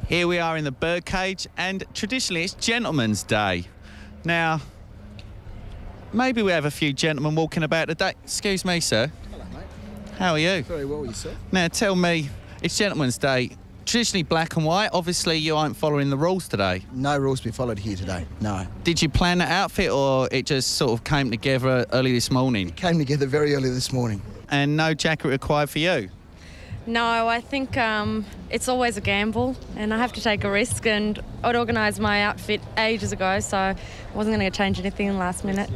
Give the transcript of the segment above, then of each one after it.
Here we are in the birdcage, and traditionally it's Gentleman's Day. Now, maybe we have a few gentlemen walking about today. Excuse me, sir. Hello, mate. How are you? Very well, yourself? Now, tell me, it's Gentleman's Day. Traditionally black and white. Obviously, you aren't following the rules today. No rules to be followed here today, no. Did you plan that outfit, or it just sort of came together early this morning? Came together very early this morning. And no jacket required for you? No, I think it's always a gamble and I have to take a risk, and I'd organised my outfit ages ago, so I wasn't going to change anything in the last minute.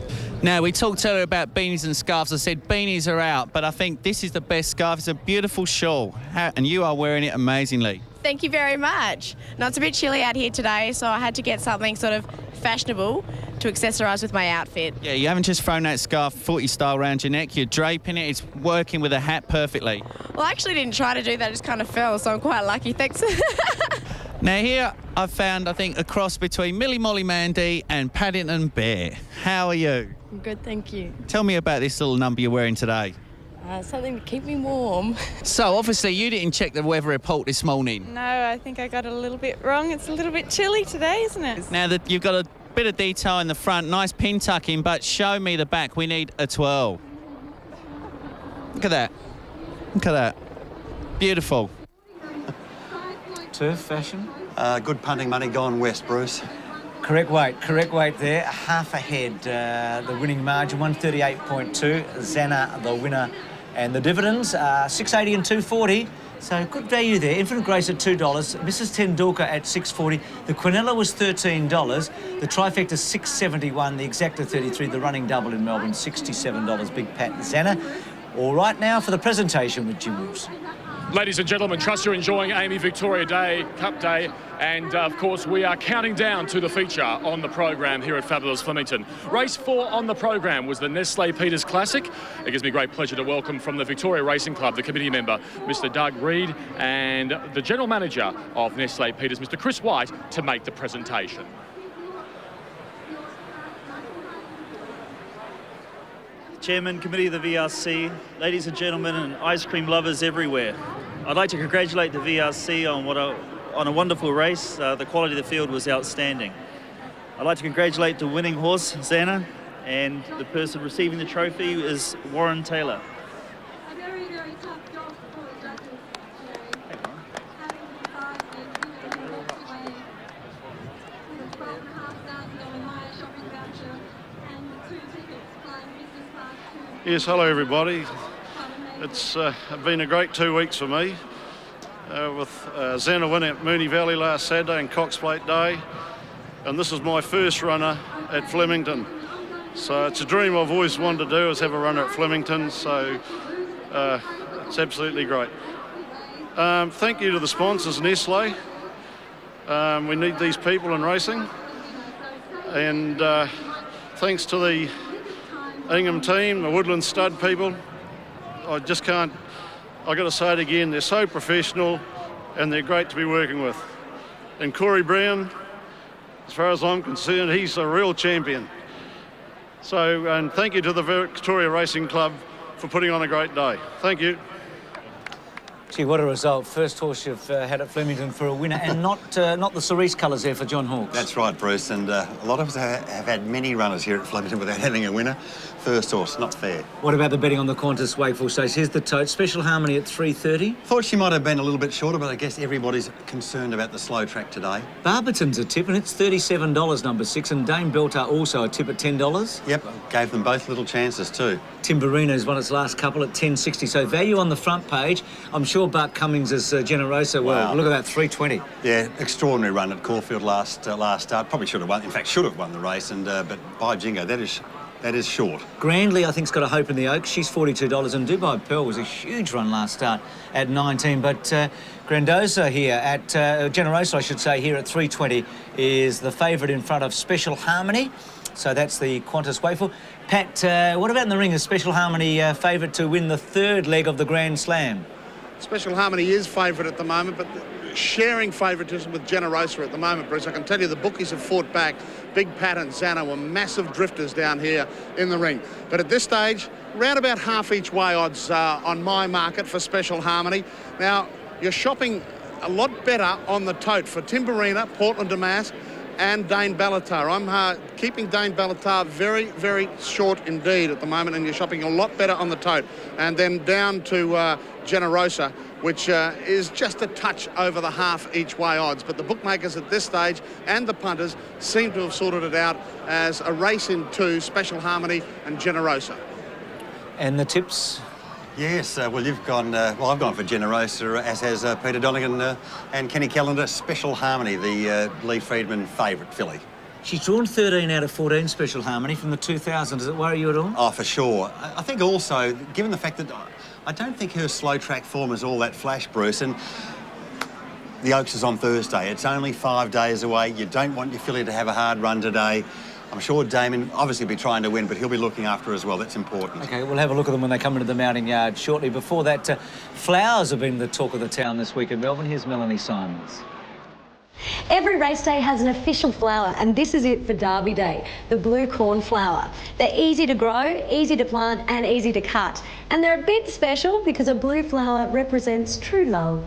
Now, we talked earlier about beanies and scarves. I said beanies are out, but I think this is the best scarf. It's a beautiful shawl, and you are wearing it amazingly. Thank you very much. Now, it's a bit chilly out here today, so I had to get something sort of fashionable to accessorise with my outfit. Yeah, you haven't just thrown that scarf 40 style around your neck, you're draping it, it's working with a hat perfectly. Well, I actually didn't try to do that, it just kind of fell, so I'm quite lucky, thanks. Now here I've found, I think, a cross between Millie Molly Mandy and Paddington Bear. How are you? I'm good, thank you. Tell me about this little number you're wearing today. Something to keep me warm. So obviously you didn't check the weather report this morning. No, I think I got it a little bit wrong. It's a little bit chilly today, isn't it? Now that you've got a bit of detail in the front, nice pin tucking, but show me the back. We need a twirl. Look at that. Look at that. Beautiful. Turf fashion. Good punting money gone west, Bruce. Correct weight there. Half ahead, the winning margin, 138.2. Xana, the winner, and the dividends are 680 and 240. So good value there. Infinite Grace at $2. Mrs. Tendulkar at $6.40. The Quinella was $13. The trifecta $6.71. The exacta $33. The running double in Melbourne $67. Big Pat Xana. All right now for the presentation with Jim Wills. Ladies and gentlemen, trust you're enjoying AAMI Victoria Day, Cup Day, and of course we are counting down to the feature on the program here at Fabulous Flemington. Race 4 on the program was the Nestle Peters Classic. It gives me great pleasure to welcome from the Victoria Racing Club, the committee member, Mr. Doug Reid, and the general manager of Nestle Peters, Mr. Chris White, to make the presentation. Chairman, Committee of the VRC, ladies and gentlemen and ice cream lovers everywhere. I'd like to congratulate the VRC on a wonderful race. The quality of the field was outstanding. I'd like to congratulate the winning horse, Xana, and the person receiving the trophy is Warren Taylor. Yes, hello everybody. It's been a great 2 weeks for me with Xana winning at Moonee Valley last Saturday and Cox Plate Day, and this is my first runner at Flemington. So it's a dream I've always wanted to do, is have a runner at Flemington, so it's absolutely great. Thank you to the sponsors, Nestle. We need these people in racing, and thanks to the Ingham team, the Woodland Stud people. I've got to say it again, they're so professional and they're great to be working with. And Corey Brown, as far as I'm concerned, he's a real champion. So, and thank you to the Victoria Racing Club for putting on a great day. Thank you. Gee, what a result. First horse you've had at Flemington for a winner, and not the cerise colours there for John Hawkes. That's right, Bruce, and a lot of us have had many runners here at Flemington without having a winner. First horse, not fair. What about the betting on the Qantas Wakeful Stakes? Here's the tote. Special Harmony at 3:30. Thought she might have been a little bit shorter, but I guess everybody's concerned about the slow track today. Barberton's a tip, and it's $37, number 6, and Dame Belter also a tip at $10. Yep, gave them both little chances too. Timberino's won its last couple at $10.60, so value on the front page. I'm sure Bart Cummings is Generosa. Well, Wow. look at that, 320. Yeah, extraordinary run at Caulfield last start. Probably should have won. In fact, should have won the race. And but by jingo, that is short. Grandly, I think, has got a hope in the Oaks. She's $42, and Dubai Pearl was a huge run last start at 19. But Grandosa here at Generosa, I should say, here at 320 is the favourite in front of Special Harmony. So that's the Qantas Wakeful. Pat, what about in the ring? Is Special Harmony favourite to win the third leg of the Grand Slam? Special Harmony is favourite at the moment, but sharing favouritism with Generosa at the moment, Bruce. I can tell you the bookies have fought back. Big Pat and Xana were massive drifters down here in the ring. But at this stage, round about half each way odds on my market for Special Harmony. Now, you're shopping a lot better on the tote for Timberina, Portland Damask, and Dane Bellatar. I'm keeping Dane Bellatar very, very short indeed at the moment, and you're shopping a lot better on the tote. And then down to Generosa, which is just a touch over the half each way odds. But the bookmakers at this stage and the punters seem to have sorted it out as a race in two, Special Harmony and Generosa. And the tips? Yes, well, you've gone, I've gone for Generosa, as has Peter Donegan and Kenny Callender. Special Harmony, the Lee Friedman favourite filly. She's drawn 13 out of 14 Special Harmony from the 2000. Does it worry you at all? Oh, for sure. I think also, given the fact that I don't think her slow track form is all that flash, Bruce, and the Oaks is on Thursday. It's only 5 days away. You don't want your filly to have a hard run today. I'm sure Damon obviously will be trying to win, but he'll be looking after her as well. That's important. OK, we'll have a look at them when they come into the mounting yard shortly. Before that, flowers have been the talk of the town this week in Melbourne. Here's Melanie Simons. Every race day has an official flower, and this is it for Derby Day, the blue cornflower. They're easy to grow, easy to plant and easy to cut. And they're a bit special because a blue flower represents true love.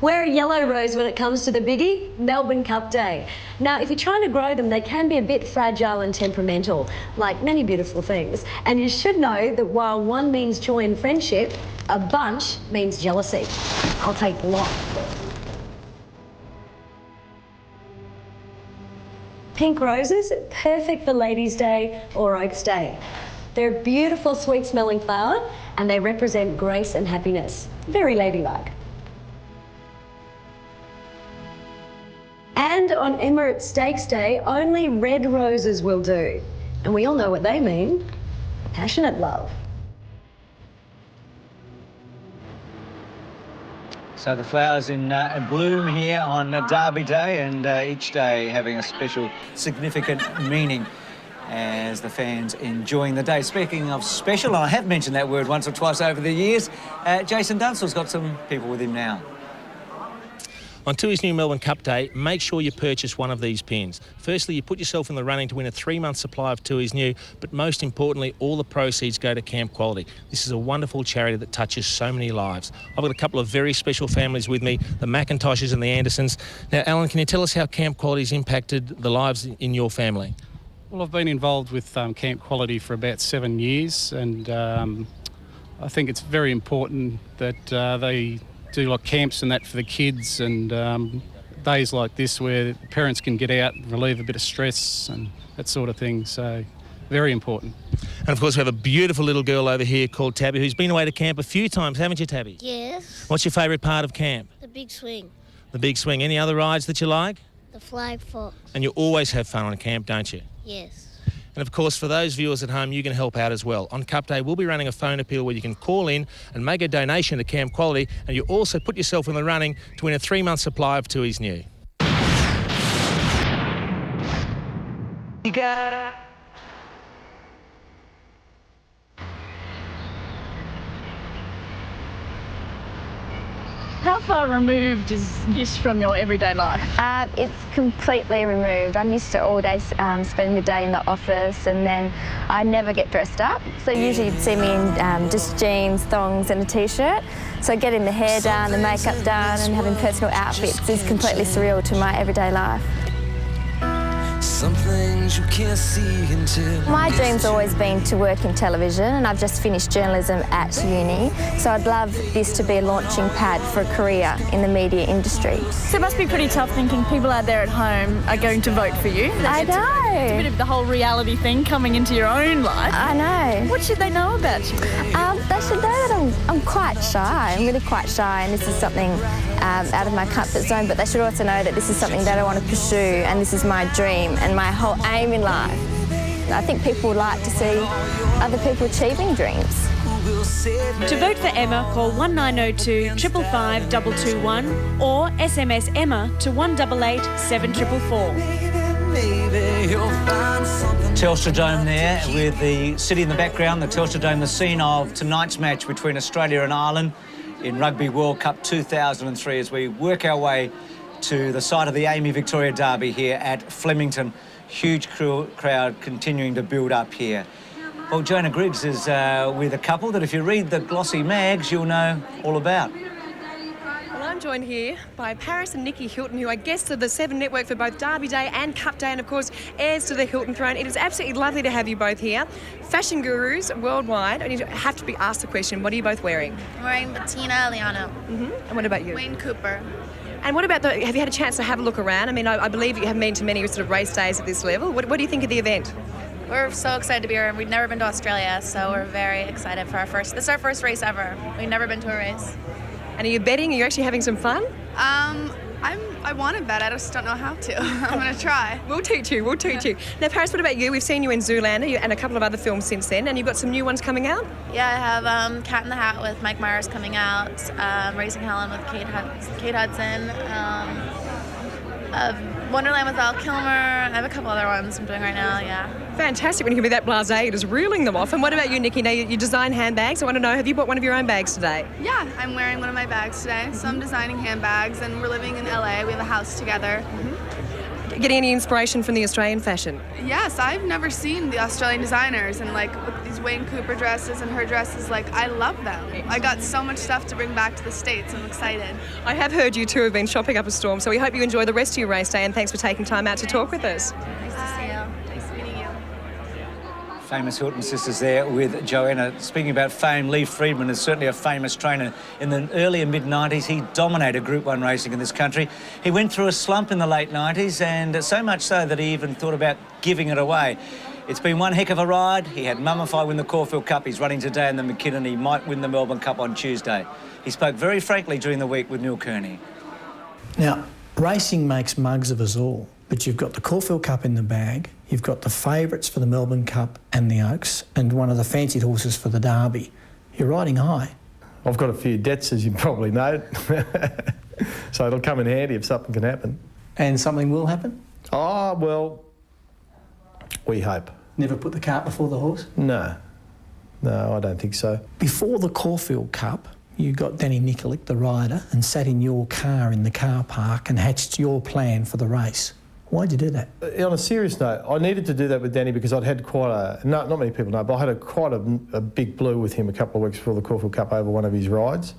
We're a yellow rose when it comes to the biggie, Melbourne Cup Day. Now, if you're trying to grow them, they can be a bit fragile and temperamental, like many beautiful things. And you should know that while one means joy and friendship, a bunch means jealousy. I'll take the lot. Pink roses, perfect for Ladies' Day or Oaks Day. They're a beautiful, sweet-smelling flower, and they represent grace and happiness. Very ladylike. And on Emirates Stakes Day, only red roses will do. And we all know what they mean. Passionate love. So the flowers in bloom here on Derby Day, and each day having a special, significant meaning as the fans enjoying the day. Speaking of special, and I have mentioned that word once or twice over the years, Jason Dunstall's got some people with him now. On Tui's new Melbourne Cup Day, make sure you purchase one of these pins. Firstly, you put yourself in the running to win a 3-month supply of Tui's new, but most importantly, all the proceeds go to Camp Quality. This is a wonderful charity that touches so many lives. I've got a couple of very special families with me, the McIntoshes and the Andersons. Now, Alan, can you tell us how Camp Quality's impacted the lives in your family? Well, I've been involved with Camp Quality for about 7 years, and I think it's very important that they do like camps and that for the kids, and days like this where parents can get out and relieve a bit of stress and that sort of thing. So very important. And of course we have a beautiful little girl over here called Tabby who's been away to camp a few times, haven't you, Tabby? Yes. What's your favourite part of camp? The big swing. The big swing. Any other rides that you like? The flag fox. And you always have fun on camp, don't you? Yes. And of course, for those viewers at home, you can help out as well. On Cup Day, we'll be running a phone appeal where you can call in and make a donation to Camp Quality, and you also put yourself in the running to win a 3-month supply of Tui's new. You gotta... How far removed is this from your everyday life? It's completely removed. I'm used to all day spending the day in the office, and then I never get dressed up. So usually you'd see me in just jeans, thongs and a t-shirt. So getting the hair done, the makeup done and having personal outfits is completely surreal to my everyday life. Some things you can't see until... My dream's always been to work in television, and I've just finished journalism at uni, so I'd love this to be a launching pad for a career in the media industry. So it must be pretty tough thinking people out there at home are going to vote for you. I know. It's a bit of the whole reality thing coming into your own life. I know. What should they know about you? They should know that I'm quite shy. I'm really quite shy, and this is something out of my comfort zone, but they should also know that this is something that I want to pursue, and this is my dream and my whole aim in life. I think people would like to see other people achieving dreams. To vote for Emma, call 1902 555 221 or SMS Emma to 188 7444. Telstra Dome there with the city in the background. The Telstra Dome, the scene of tonight's match between Australia and Ireland in Rugby World Cup 2003 as we work our way to the site of the Amy Victoria Derby here at Flemington. Huge crowd continuing to build up here. Well, Jonah Griggs is with a couple that if you read the glossy mags, you'll know all about. Well, I'm joined here by Paris and Nikki Hilton, who are guests of the Seven Network for both Derby Day and Cup Day, and of course, heirs to the Hilton throne. It is absolutely lovely to have you both here. Fashion gurus worldwide, and you have to be asked the question, what are you both wearing? I'm wearing Bettina Liano. And what about you? Wayne Cooper. And what about have you had a chance to have a look around? I mean, I believe you have been to many sort of race days at this level. What do you think of the event? We're so excited to be here. We've never been to Australia, so we're very excited for this is our first race ever. We've never been to a race. And are you betting? Are you actually having some fun? I want to bet. I just don't know how to. I'm going to try. We'll teach you. Now, Paris, what about you? We've seen you in Zoolander and a couple of other films since then, and you've got some new ones coming out? Yeah, I have Cat in the Hat with Mike Myers coming out, Raising Helen with Kate Hudson, Wonderland with Val Kilmer. I have a couple other ones I'm doing right now, yeah. Fantastic when you can be that blasé, just reeling them off. And what about you, Nikki? Now, you design handbags. I want to know, have you bought one of your own bags today? Yeah, I'm wearing one of my bags today. So I'm designing handbags, and we're living in LA. We have a house together. Getting any inspiration from the Australian fashion? Yes, I've never seen the Australian designers, and like with these Wayne Cooper dresses and her dresses, like I love them. I got so much stuff to bring back to the States. I'm excited. I have heard you two have been shopping up a storm, so we hope you enjoy the rest of your race day, and thanks for taking time out to talk with us. Nice to see you. Nice meeting you. Famous Hilton sisters there with Joanna. Speaking about fame, Lee Friedman is certainly a famous trainer. In the early and mid-90s, he dominated Group 1 racing in this country. He went through a slump in the late 90s, and so much so that he even thought about giving it away. It's been one heck of a ride. He had Mummify win the Caulfield Cup. He's running today in the McKinnon. He might win the Melbourne Cup on Tuesday. He spoke very frankly during the week with Neil Kearney. Now, racing makes mugs of us all, but you've got the Caulfield Cup in the bag, you've got the favourites for the Melbourne Cup and the Oaks, and one of the fancied horses for the Derby. You're riding high. I've got a few debts, as you probably know, so it'll come in handy if something can happen. And something will happen? Oh, well, we hope. Never put the cart before the horse? No, I don't think so. Before the Caulfield Cup, you got Danny Nikolic, the rider, and sat in your car in the car park and hatched your plan for the race. Why'd you do that? On a serious note, I needed to do that with Danny because I'd had quite a... not many people know, but I had quite a big blue with him a couple of weeks before the Caulfield Cup over one of his rides.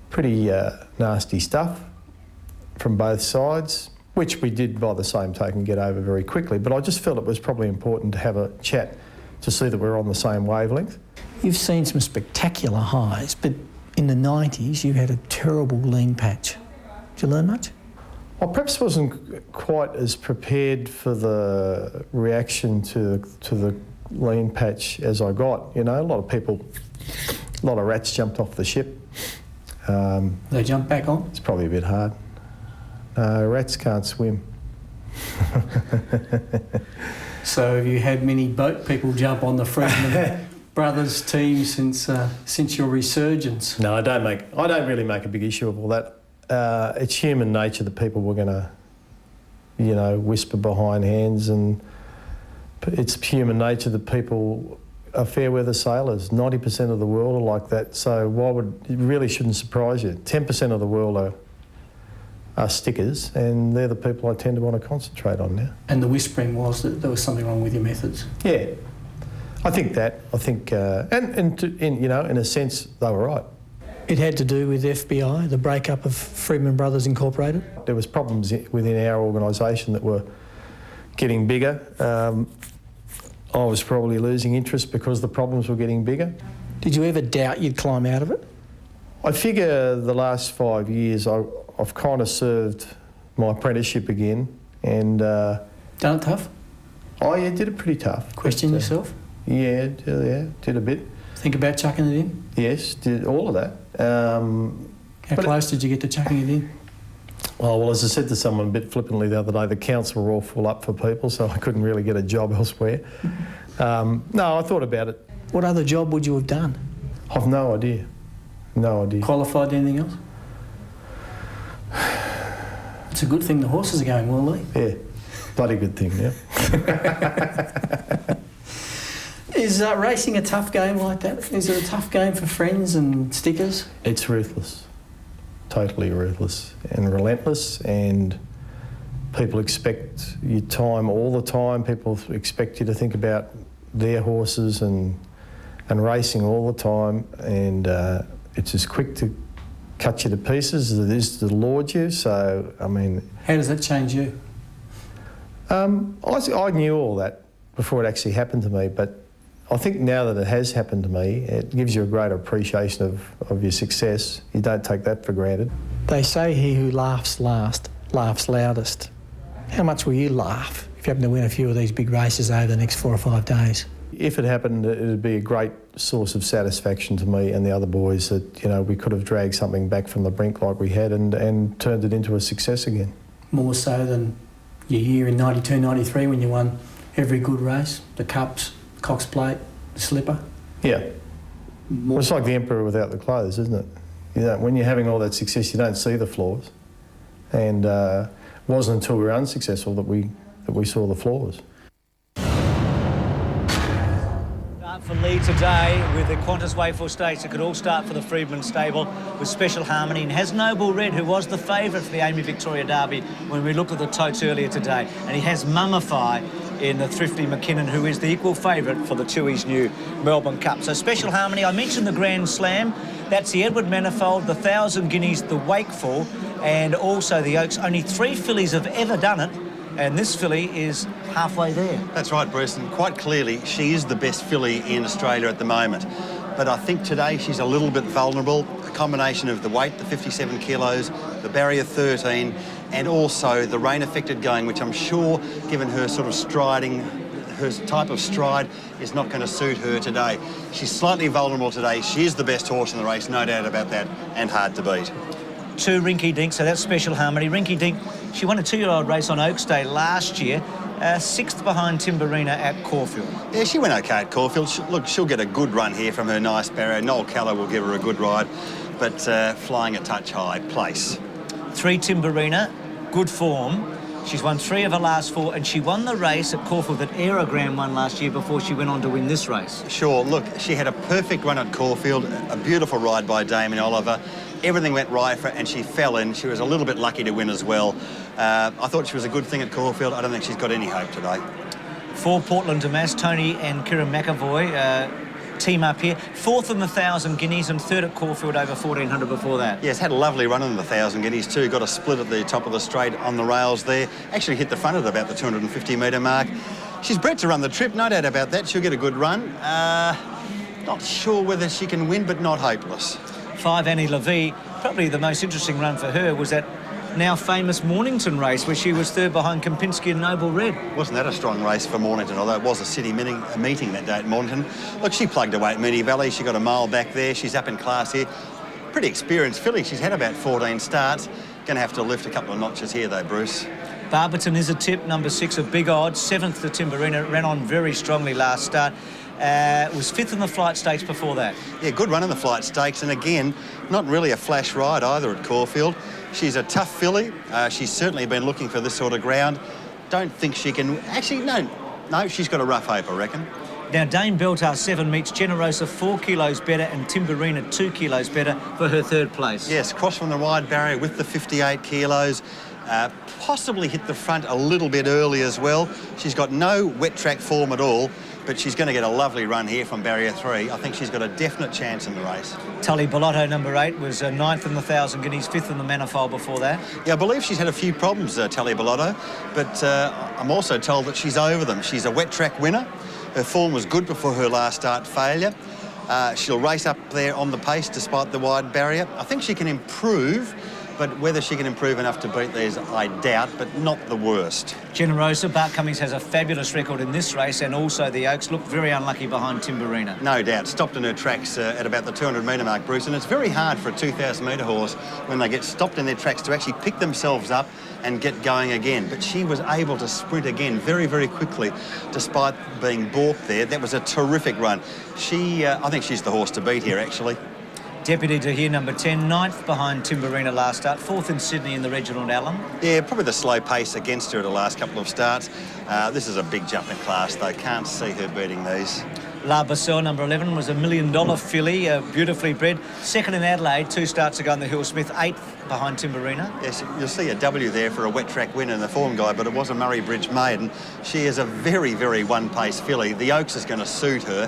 Pretty nasty stuff from both sides, which we did by the same token get over very quickly. But I just felt it was probably important to have a chat to see that we're on the same wavelength. You've seen some spectacular highs, but in the 90s you had a terrible lean patch. Did you learn much? I perhaps wasn't quite as prepared for the reaction to the lean patch as I got. You know, a lot of rats jumped off the ship. They jumped back on? It's probably a bit hard. Rats can't swim. So have you had many boat people jump on the Friedman Brothers team since your resurgence? No, I don't really make a big issue of all that. It's human nature that people were going to, whisper behind hands, and it's human nature that people are fair weather sailors. 90% of the world are like that, so it really shouldn't surprise you. 10% of the world are stickers, and they're the people I tend to want to concentrate on now. And the whispering was that there was something wrong with your methods? Yeah, I think that. In a sense, they were right. It had to do with FBI, the breakup of Friedman Brothers Incorporated? There was problems within our organisation that were getting bigger. I was probably losing interest because the problems were getting bigger. Did you ever doubt you'd climb out of it? I figure the last 5 years I've kind of served my apprenticeship again and... Done it tough? Oh yeah, did it pretty tough. Question yourself? Yeah, did a bit. Think about chucking it in? Yes, did all of that. How close did you get to chucking it in? Oh, well, as I said to someone a bit flippantly the other day, the council were all full up for people, so I couldn't really get a job elsewhere. No, I thought about it. What other job would you have done? I've no idea. No idea. Qualified anything else? It's a good thing the horses are going well, Lee. Yeah, bloody good thing, yeah. Is racing a tough game like that? Is it a tough game for friends and stickers? It's ruthless. Totally ruthless and relentless, and people expect your time all the time. People expect you to think about their horses and racing all the time, and it's as quick to cut you to pieces as it is to lord you. So, I mean... How does that change you? I knew all that before it actually happened to me, but I think now that it has happened to me, it gives you a greater appreciation of your success. You don't take that for granted. They say he who laughs last laughs loudest. How much will you laugh if you happen to win a few of these big races over the next 4 or 5 days? If it happened, it would be a great source of satisfaction to me and the other boys that, you know, we could have dragged something back from the brink like we had and turned it into a success again. More so than your year in 92, 93 when you won every good race, the Cups, Cox Plate, the Slipper? Yeah. Well, it's like the emperor without the clothes, isn't it? You know, when you're having all that success, you don't see the flaws. And it wasn't until we were unsuccessful that we saw the flaws. Start for Lee today with the Qantas Wayful Stakes. It could all start for the Freedman stable with Special Harmony, and has Noble Red, who was the favourite for the Amy Victoria Derby when we looked at the totes earlier today. And he has Mummify in the Thrifty McKinnon, who is the equal favourite for the Tui's new Melbourne Cup. So Special Harmony, I mentioned the Grand Slam. That's the Edward Manifold, the 1,000 Guineas, the Wakeful, and also the Oaks. Only 3 fillies have ever done it, and this filly is halfway there. That's right, Bruce, and quite clearly she is the best filly in Australia at the moment. But I think today she's a little bit vulnerable. A combination of the weight, the 57 kilos, the barrier 13, and also the rain-affected going, which I'm sure, given her sort of striding, her type of stride, is not going to suit her today. She's slightly vulnerable today. She is the best horse in the race, no doubt about that, and hard to beat. 2 Rinky Dink, so that's Special Harmony. Rinky Dink, she won a 2-year-old race on Oaks Day last year, 6th behind Timberina at Caulfield. Yeah, she went okay at Caulfield. Look, she'll get a good run here from her nice barrier. Noel Keller will give her a good ride, but flying a touch high. Place. 3 Timberina, good form. She's won 3 of her last 4, and she won the race at Caulfield that Aerogram won last year before she went on to win this race. Sure, look, she had a perfect run at Caulfield, a beautiful ride by Damien Oliver. Everything went right for her, and she fell in. She was a little bit lucky to win as well. I thought she was a good thing at Caulfield. I don't think she's got any hope today. 4 Portland Damas, Tony and Kieran McAvoy team up here. 4th in the 1,000 Guineas and 3rd at Caulfield over 1,400 before that. Yes, had a lovely run in the 1,000 Guineas too. Got a split at the top of the straight on the rails there. Actually hit the front at about the 250 metre mark. She's bred to run the trip, no doubt about that. She'll get a good run. Not sure whether she can win, but not hopeless. 5 Annie Levy, probably the most interesting run for her was that now famous Mornington race where she was 3rd behind Kempinski and Noble Red. Wasn't that a strong race for Mornington, although it was a city meeting that day at Mornington. Look, she plugged away at Moonee Valley. She got a mile back there. She's up in class here. Pretty experienced filly. She's had about 14 starts. Going to have to lift a couple of notches here though, Bruce. Barberton is a tip, number 6 of Big Odds, 7th to Timberina. Ran on very strongly last start. Was 5th in the Flight Stakes before that. Yeah, good run in the Flight Stakes, and again, not really a flash ride either at Caulfield. She's a tough filly. She's certainly been looking for this sort of ground. Don't think she can... Actually, no, she's got a rough hope, I reckon. Now, Dame Beltar 7 meets Generosa 4 kilos better and Timberina 2 kilos better for her 3rd place. Yes, cross from the wide barrier with the 58 kilos. Possibly hit the front a little bit early as well. She's got no wet track form at all, but she's going to get a lovely run here from barrier 3. I think she's got a definite chance in the race. Tully Bellotto, number 8, was 9th in the 1,000 Guineas, 5th in the Manifold before that. Yeah, I believe she's had a few problems, Tully Bellotto, but I'm also told that she's over them. She's a wet track winner. Her form was good before her last start failure. She'll race up there on the pace despite the wide barrier. I think she can improve, but whether she can improve enough to beat these, I doubt, but not the worst. Generosa, Bart Cummings has a fabulous record in this race, and also the Oaks look very unlucky behind Timberina. No doubt. Stopped in her tracks at about the 200 metre mark, Bruce, and it's very hard for a 2,000 metre horse when they get stopped in their tracks to actually pick themselves up and get going again. But she was able to sprint again very, very quickly, despite being balked there. That was a terrific run. I think she's the horse to beat here, actually. Deputy Tahir, number 10, 9th behind Timberina last start, 4th in Sydney in the Reginald Allen. Yeah, probably the slow pace against her the last couple of starts. This is a big jump in class, though. Can't see her beating these. La Basel, number 11, was $1 million filly, beautifully bred. Second in Adelaide, 2 starts ago in the Hill Smith, 8th behind Timberina. Yes, you'll see a W there for a wet track winner in the form guide, but it was a Murray Bridge maiden. She is a very, very one-pace filly. The Oaks is going to suit her.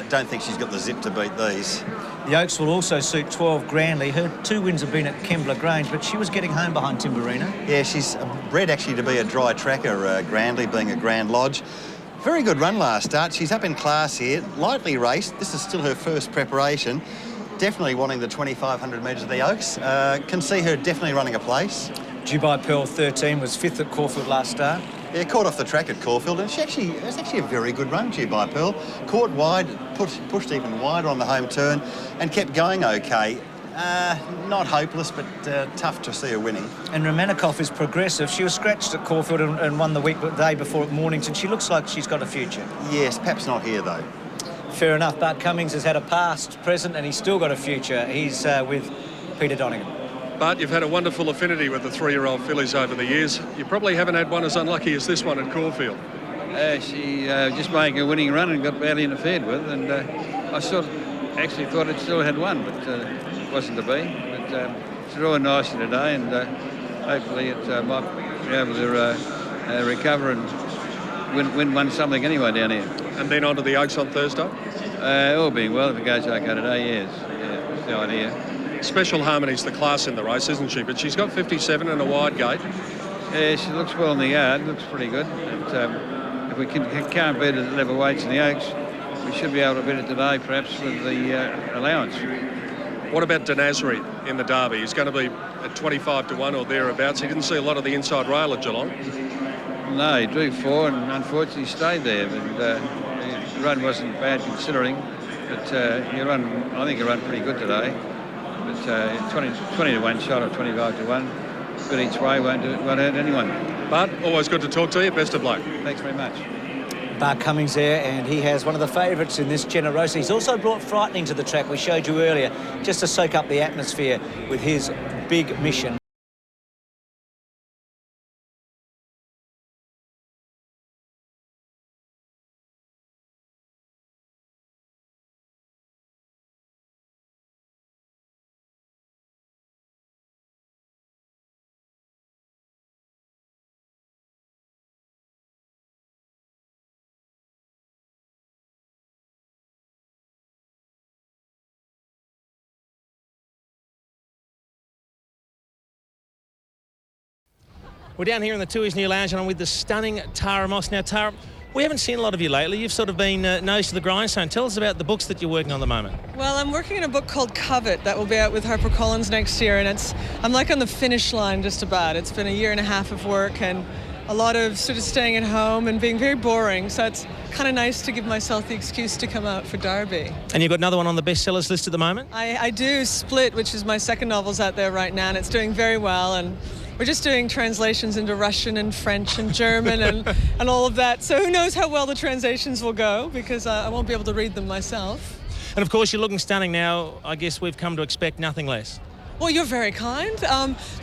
Don't think she's got the zip to beat these. The Oaks will also suit 12 Grandly. Her 2 wins have been at Kembla Grange, but she was getting home behind Timberina. Yeah, she's bred actually to be a dry tracker, Grandly being a Grand Lodge. Very good run last start. She's up in class here, lightly raced. This is still her first preparation. Definitely wanting the 2,500 metres of the Oaks. Can see her definitely running a place. Dubai Pearl 13 was 5th at Caulfield last start. Yeah, caught off the track at Caulfield, and it's actually a very good run, Dubai Pearl. Caught wide, pushed even wider on the home turn, and kept going okay. Not hopeless, but tough to see her winning. And Romanikoff is progressive. She was scratched at Caulfield and won the day before at Mornington. She looks like she's got a future. Yes, perhaps not here, though. Fair enough. Bart Cummings has had a past, present, and he's still got a future. He's with Peter Donegan. Bart, you've had a wonderful affinity with the 3-year-old fillies over the years. You probably haven't had one as unlucky as this one at Caulfield. She just making a winning run and got badly interfered with, and I actually thought it still had one, but it wasn't to be. But it's drawing nicely today, and hopefully it might be able to recover and win something anyway down here. And then on to the Oaks on Thursday? All being well, if it goes okay today, yes. Yeah, that's the idea. Special Harmony's the class in the race, isn't she? But she's got 57 and a wide gate. Yeah, she looks well in the yard, looks pretty good. And, if we can't beat it at level weights in the Oaks, we should be able to beat it today, perhaps with the allowance. What about Denazri in the Derby? He's going to be at 25 to 1 or thereabouts. He didn't see a lot of the inside rail at Geelong. No, he drew 4 and unfortunately stayed there. But his run wasn't bad considering. But I think he ran pretty good today. But 20 to 1 shot or 25 to 1. But each way won't hurt anyone. But always good to talk to you. Best of luck. Thanks very much. Bart Cummings there, and he has one of the favourites in this Generosa. He's also brought Frightening to the track, we showed you earlier, just to soak up the atmosphere with his big mission. We're down here in the Tooheys New Lounge and I'm with the stunning Tara Moss. Now, Tara, we haven't seen a lot of you lately. You've sort of been nose to the grindstone. Tell us about the books that you're working on at the moment. Well, I'm working on a book called Covet that will be out with HarperCollins next year, and I'm like on the finish line just about. It's been a year and a half of work and a lot of sort of staying at home and being very boring, so it's kind of nice to give myself the excuse to come out for Derby. And you've got another one on the bestsellers list at the moment? I do. Split, which is my second novel's out there right now, and it's doing very well, and we're just doing translations into Russian and French and German and all of that. So who knows how well the translations will go, because I won't be able to read them myself. And of course, you're looking stunning now. I guess we've come to expect nothing less. Well, you're very kind.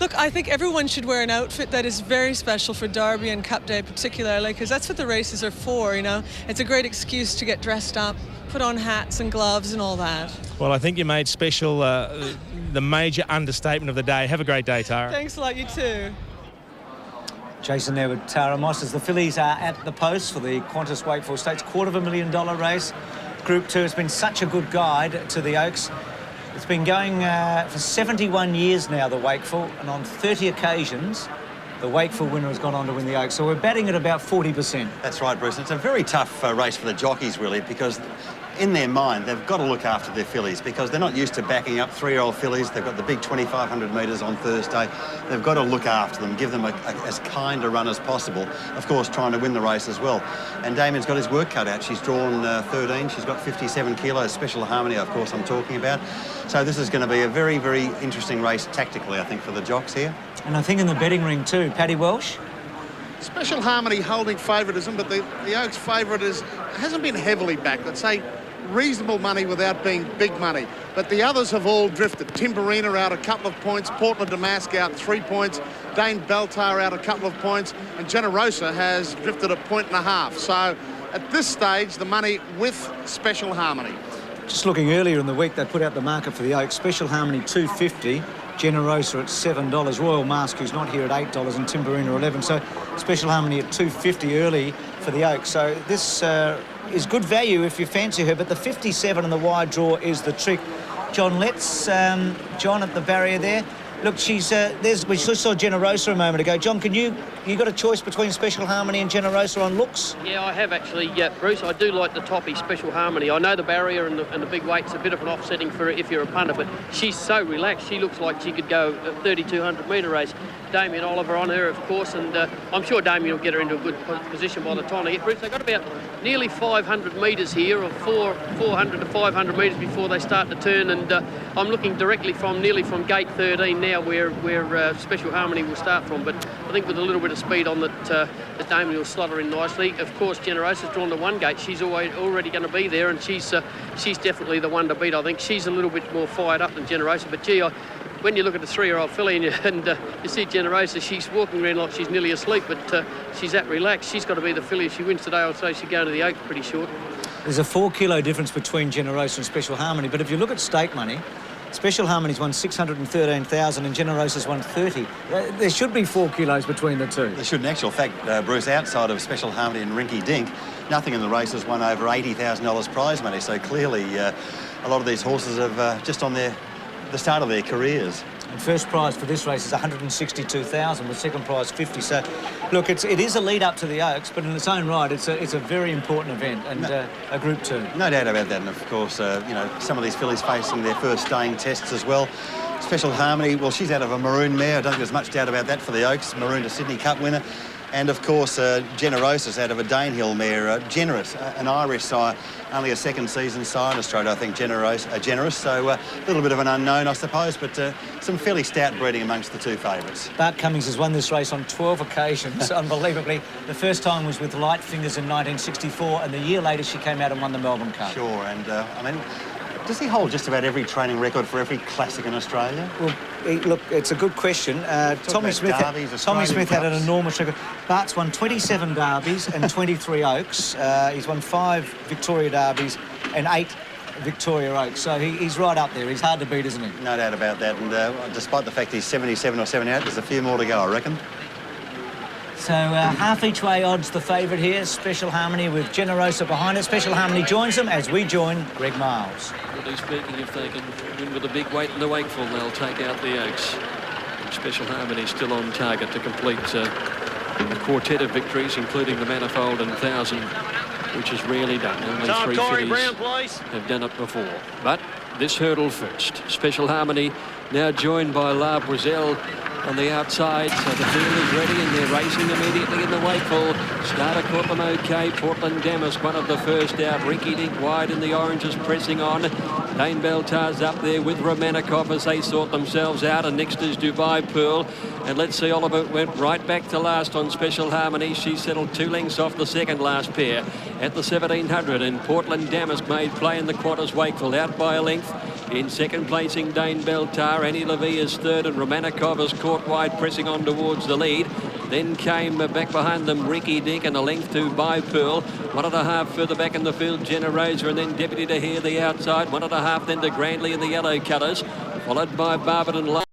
Look, I think everyone should wear an outfit that is very special for Derby and Cup Day particularly, because that's what the races are for, you know. It's a great excuse to get dressed up, put on hats and gloves and all that. Well, I think you made special the major understatement of the day. Have a great day, Tara. Thanks a lot, you too. Jason there with Tara Moss as the fillies are at the post for the Qantas Wakeful Stakes $250,000 race. Group 2 has been such a good guide to the Oaks. It's been going for 71 years now, the Wakeful, and on 30 occasions, the Wakeful winner has gone on to win the Oaks. So we're batting at about 40%. That's right, Bruce. It's a very tough race for the jockeys, really, because in their mind, they've got to look after their fillies because they're not used to backing up 3-year-old fillies. They've got the big 2,500 metres on Thursday. They've got to look after them, give them as kind a run as possible, of course, trying to win the race as well. And Damien's got his work cut out. She's drawn 13. She's got 57 kilos. Special Harmony, of course, I'm talking about. So this is going to be a very, very interesting race tactically, I think, for the jocks here. And I think in the betting ring too, Paddy Welsh. Special Harmony holding favouritism, but the Oaks favourite hasn't been heavily backed. Let's say reasonable money without being big money. But the others have all drifted. Timberina out a couple of points, Portland Damask out 3 points, Dane Beltar out a couple of points, and Generosa has drifted 1.5 points. So At this stage, the money with Special Harmony. Just looking earlier in the week, they put out the market for the Oaks. Special Harmony $2.50, Generosa at $7, Royal Mask, who's not here, at $8, and Timberina $11. So Special Harmony at $2.50 early for the Oaks. So this is good value if you fancy her, but the 57 and the wide draw is the trick. John Letts, John at the barrier there. Look, she's we just saw Generosa a moment ago. John, you got a choice between Special Harmony and Generosa on looks? Yeah, I have actually, Bruce. I do like the toppy Special Harmony. I know the barrier and the big weight's a bit of an offsetting for if you're a punter, but she's so relaxed. She looks like she could go a 3,200 metre race. Damien Oliver on her, of course, and I'm sure Damien will get her into a good position by the time they get. Bruce, they've got about nearly 500 metres here, or 400 to 500 metres before they start to turn, and I'm looking directly nearly from gate 13 now, where Special Harmony will start from. But I think with a little bit of speed on that Damien will slot her in nicely. Of course, Generosa's drawn to one gate. She's already going to be there, and she's definitely the one to beat. I think she's a little bit more fired up than Generosa, but gee, when you look at a 3-year-old filly and you see Generosa, she's walking around like she's nearly asleep, but she's that relaxed. She's got to be the filly. If she wins today, I'd say she'd go to the Oaks pretty short. There's a 4 kilo difference between Generosa and Special Harmony, but if you look at stake money, Special Harmony's won 613,000 and Generosa's won 30. There should be 4 kilos between the two. There should. In actual fact, Bruce, outside of Special Harmony and Rinky Dink, nothing in the race has won over $80,000 prize money. So clearly, a lot of these horses have just on the start of their careers. And first prize for this race is 162,000, with second prize 50. So, look, it is a lead up to the Oaks, but in its own right, it's a very important event and a Group 2. No doubt about that. And of course, some of these fillies facing their first staying tests as well. Special Harmony, well, she's out of a maroon mare. I don't think there's much doubt about that for the Oaks. Maroon to Sydney Cup winner. And of course, Generosa's out of a Danehill mare, Generous, an Irish sire, only a second season sire in Australia, I think, Generous. So a little bit of an unknown, I suppose, but some fairly stout breeding amongst the two favourites. Bart Cummings has won this race on 12 occasions, unbelievably. The first time was with Light Fingers in 1964, and the year later she came out and won the Melbourne Cup. Sure, and does he hold just about every training record for every classic in Australia? Well, look, it's a good question. Tommy Smith had an enormous record. Bart's won 27 derbies and 23 Oaks. He's won 5 Victoria derbies and 8 Victoria Oaks. So he's right up there. He's hard to beat, isn't he? No doubt about that. And despite the fact he's 77 or 78, there's a few more to go, I reckon. So half each way odds the favourite here, Special Harmony with Generosa behind it. Special Harmony joins them as we join Greg Miles. Really speaking, if they can win with a big weight in the Wakeful, they'll take out the Oaks. And Special Harmony still on target to complete a quartet of victories, including the Manifold and 1,000, which is rarely done. Only 3 fillies have done it before. But this hurdle first. Special Harmony now joined by La Brazil on the outside, so the field is ready and they're racing immediately in the Wakeful. Starter caught them okay. Portland Damask, one of the first out. Rinky Dink wide in the oranges, pressing on. Dane Beltar's up there with Romanikov as they sort themselves out, and next is Dubai Pearl. And let's see, Oliver went right back to last on Special Harmony. She settled 2 lengths off the second last pair at the 1700, and Portland Damask made play in the Qantas Wakeful, out by a length. In second placing, Dane Beltar. Annie Levy is third, and Romanikov is caught wide, pressing on towards the lead. Then came back behind them Rinky Dink and a length to By Pearl. 1.5 further back in the field, Generosa, and then Deputy to here the outside. 1.5 then to Grandly in the yellow colours, followed by Barberton.